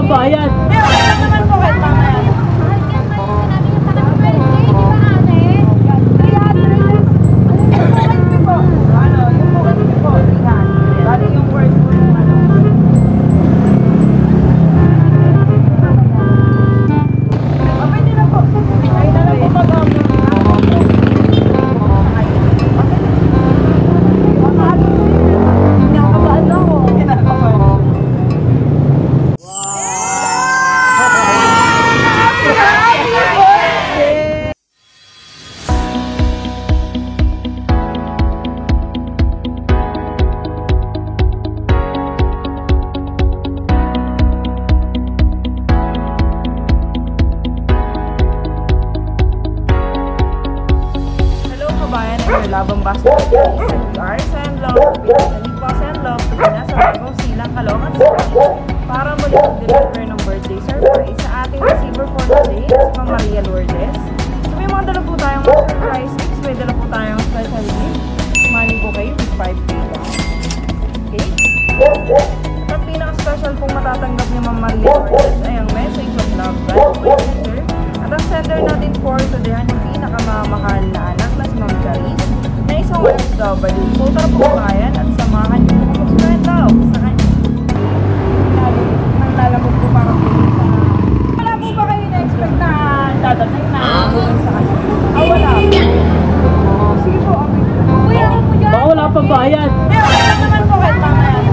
pang bayad. Hindi, okay lang naman po kahit mamaya. Labang basket are Senlove, Senlove, nasa bagong silang Caloocan City para muli mag-deliver ng birthday surprise sa ating receiver for today, si Ma'am Maria Lourdes. So may mga dala po tayong surprise gifts, may dala po tayong special gift, money bouquet with 5K. Okay? At ang pinaka-special pong matatanggap ni Ma'am Maria Lourdes ay ang message of love galing po sender. At ang sender natin for today ang pinakamamahal na anak na si Ma'am Charis na isang OFW. So tara po bayan at samahan niyo po mag-kwento sa kanya. Nang lalamog po para po sa... Wala po ba kayo na-expect na dadating na sa kanya? Wala po. Sige po, okay. Kuya, ako po dyan. Baka wala pang bayad. Hindi, okay lang naman po kahit mamaya.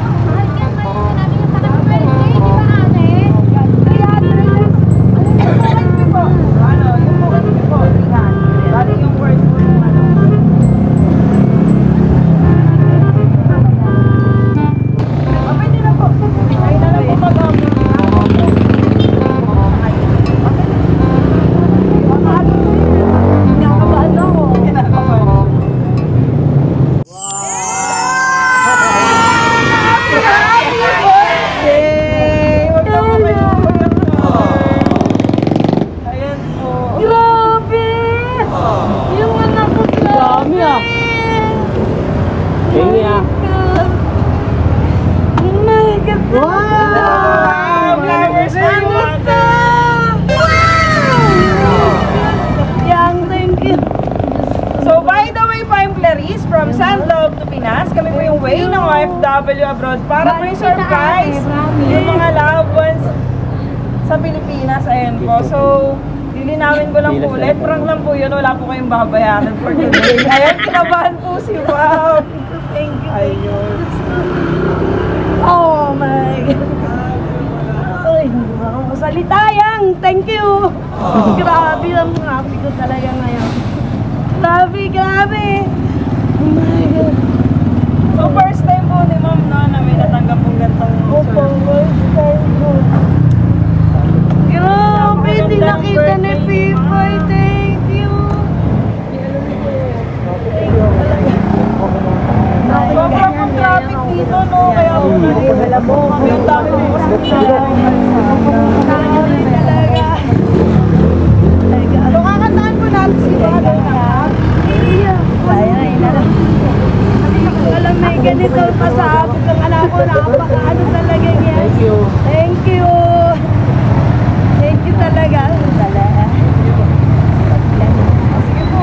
From Senlove to Pinas, kami po yung way ng OFW abroad para po yung surprise yung mga loved ones sa Pilipinas. Ayan po. So, lilinawin ko lang po ulit. Prank lang po yun. Wala po kayong babayaran for today. Ayan, kinabahan po si Wow. Thank you. Ayun. Oh my God. Ay, hindi ba ako masalita yan. Thank you. Grabe ang happy ko talaga ngayon. Grabe. Oh my God. So first time po ni Ma'am na may natanggap pong gantong surprise. First time po. Grabe, hindi nakita ni Pipoy. Thank you. Sobrang pong traffic dito, no? Kaya po kami yung dami po kasi talaga. So kakantaan po natin si Mother na alam may ganito pasabog ang anak ko, napakaano talaga niya. Thank you. Thank you. Thank you talaga. Sige po.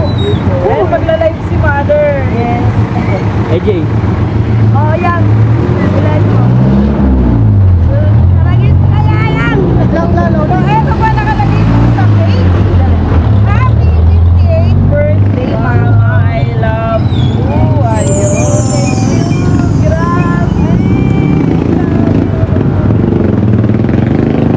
Dahil magla-live si Mother. Yes. Hey Jay. Oh, yan. Live mo. Naragis kaya yan. Lang. So, eto pa nakalagay po sa cake. Happy 58th birthday, Mama. I love you. Ayun. Grabe.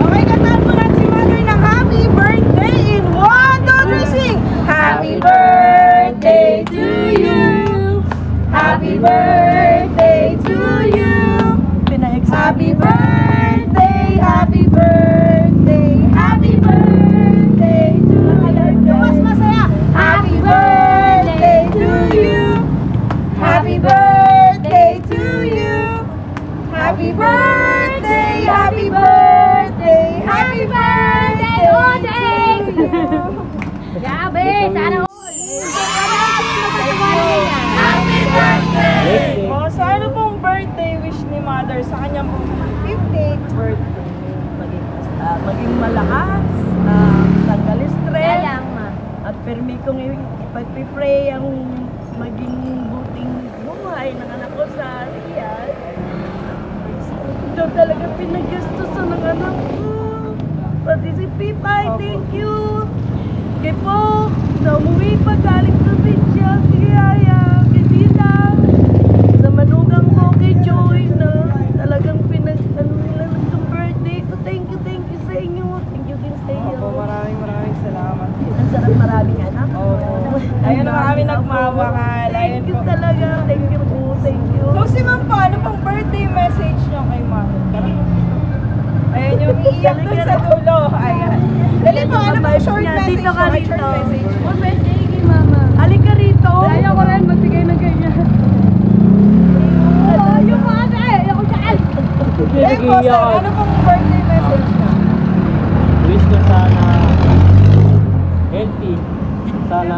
Okay, kantaan po natin si Mother ng happy birthday in 1, 2, 3, sing! Happy birthday to you. Happy birthday to you. Happy birthday, happy birthday, happy birthday to you. Mas masaya. Happy birthday to you. Happy birthday to you. Happy birthday, happy birthday, happy birthday, oh thank you. Grabe, sana all. Happy birthday. Oh, so ano pong birthday wish ni Mother sa kanyang 50th birthday? malakas, tanggal stress, at permi kong ipag-pray ang maging buting buhay ng anak ko sa Riyadh. Ito talaga pinagastusan ng anak ko. Pati si Pipay, thank you. Kay po, na umuwi pa galing probinsya, kay Yaya, kay Tita, sa manugang ko, kay Joy, na talagang nila ng birthday ko. Thank you sa inyo. Thank you din sa inyo. Maraming salamat. Ang sarap, maraming anak. Ayun na kami nagmamahal. Thank you talaga. Thank you po. Thank you. So si Ma'am po, ano pong birthday message niyo kay Ma'am? Ayun yung iiyak dun sa dulo. Ayan. Dali po, ano pong short message Dito ka niyo? rito. Short message. Good birthday kay Mama. Halika rito. Ayaw ko rin magbigay ng ganyan. Ayaw ko ate, ayaw ko saan. Eh po, sir, ano pong birthday message niyo? Wish ko sana healthy. Sana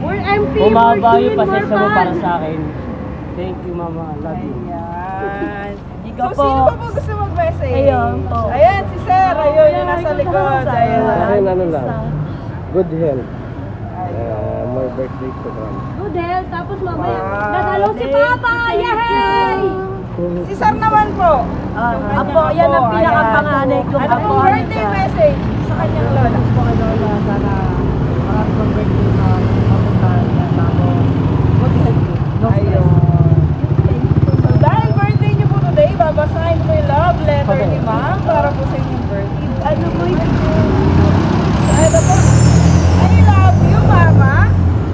We're MP, bumaba we're yung doing more pasensya mo para fun. sa akin. Thank you, Mama. Love you. Ayan. Ikaw So, po. sino pa po gusto mag-message? Ayun po. Ayan, si Sir. Ayun, yung nasa likod. Ayan. Akin ano lang. Good health. My birthday ko lang. Good health, tapos mamaya Wow. dadalo si Papa! Yay! Si Sir naman po. Apo, yan ang pinakapanganay ko. Ano pong birthday message sa kanyang lola? po kay Lola, sana marami pang birthday na mapuntahan niya. Tapos, good health. Ayun. So, dahil birthday niyo po today, babasahin ko yung love letter ni Ma'am para po sa inyong birthday. Ano po yun? Ito po. I love you, Mama.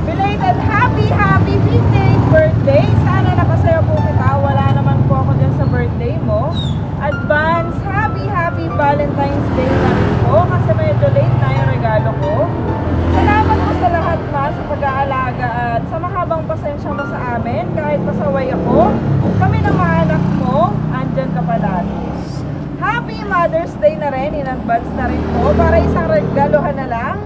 Belated happy 15th birthday. Sana nakasaya po kita. Wala naman po ako dyan sa birthday mo. Advance happy Valentine's Day na rin po kasi medyo late na yung regalo ko. Salamat po sa lahat, Ma, sa pag-aalaga at sa mahabang pasensya mo sa amin. Kahit pasaway ako, kami ng mga anak mo, andyan ka palagi. Happy Mother's Day na rin, in advance na rin po. Para isang regalohan na lang.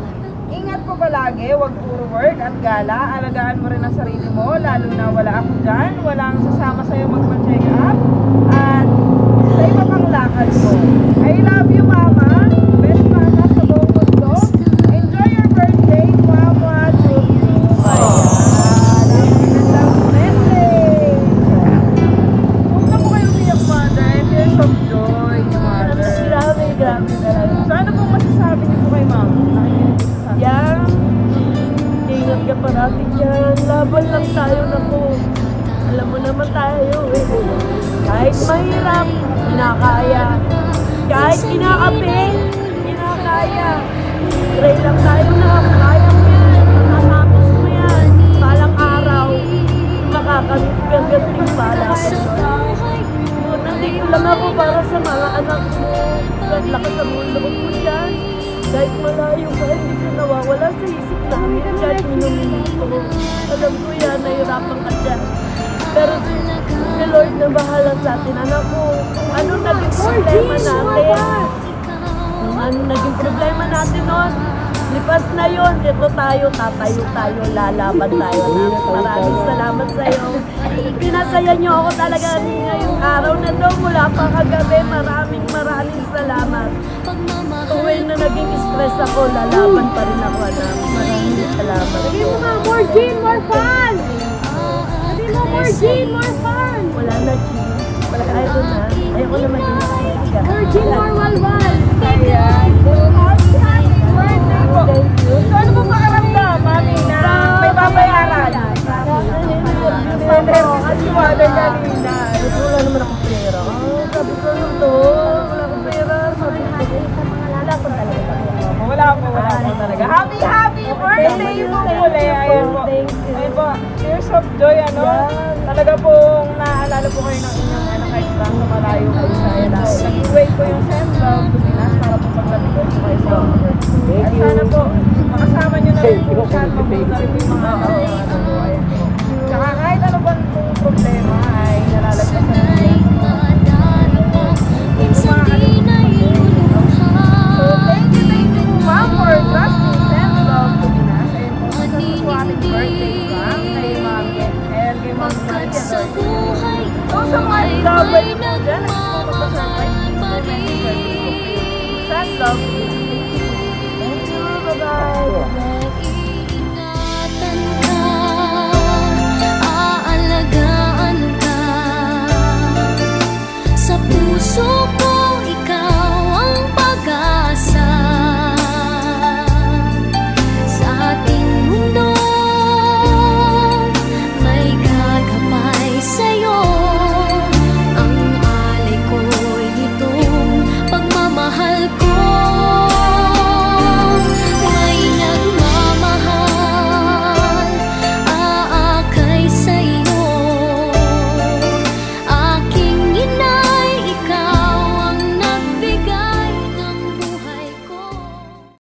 Ingat po palagi, wag puro work at gala. Alagaan mo rin ang sarili mo, lalo na wala ako dyan. Walang sasama sa'yo magpa-check up. At sa iba pang lakad mo. I love you, Mama. Best mama sa buong mundo. Enjoy your birthday, Mama. Love message. Huwag na po kayo umiyak, Mother. Tears of joy, Mother. Grabe talaga. So ano pong masasabi niyo po kay Ma'am? Yan. Ingat ka parati dyan. Laban lang tayo na po. Alam mo naman tayo eh. Kahit mahirap, kinakaya. Kahit kinakapin, kinakaya. Pray lang tayo na kaya mo yan. Matapos mo yan. Balang araw, makakamit ka ganting bala ka doon. Nandito lang ako para sa mga anak mo. Kahit lakas ang mundo mo dyan. Kahit malayo ka, hindi ka nawawala sa isip namin. Kahit minuminuto. Alam ko yan, nahirapan ka dyan. Pero si Lord na bahala sa atin. Anak ko, ano naging problema natin? Ano naging problema natin noon? Lipas na yun. Ito tayo, tatayo tayo, lalaban tayo. Maraming salamat sa iyo. Pinasaya niyo ako talaga ngayong araw na to. Mula pa kagabi, maraming salamat. Tuwing na naging stress ako, lalaban pa rin ako, anak. Maraming salamat. Sabi mo nga, more gin, more fun! Sabi mo, more gin, more fun! Wala na, Chi. Ayoko na. Ayoko na maging nakakita. More gin, more walwal! Ayan. Happy birthday po. So ano pong pakaramdam, Mami, na may babayaran? Si Mother kanina. Wala naman akong pera. Sabi ko lang to. Wala akong pera. Sabi ko, wala ko talaga. Wala po talaga. Happy birthday po muli. Ayan po. Ayan po. Tears of joy, ano? Talaga pong naaalala po kayo ng inyong anak kahit ba sa malayo kayo sa Ella. Nag-wait po yung Send Love to Pinas para po paglabigay po kayo sa at sana po, makasama nyo na rin po siya. Mabuti na rin po yung mga ano po. Ayan po. Tsaka kahit ano ba pong problema ay nalalagpasan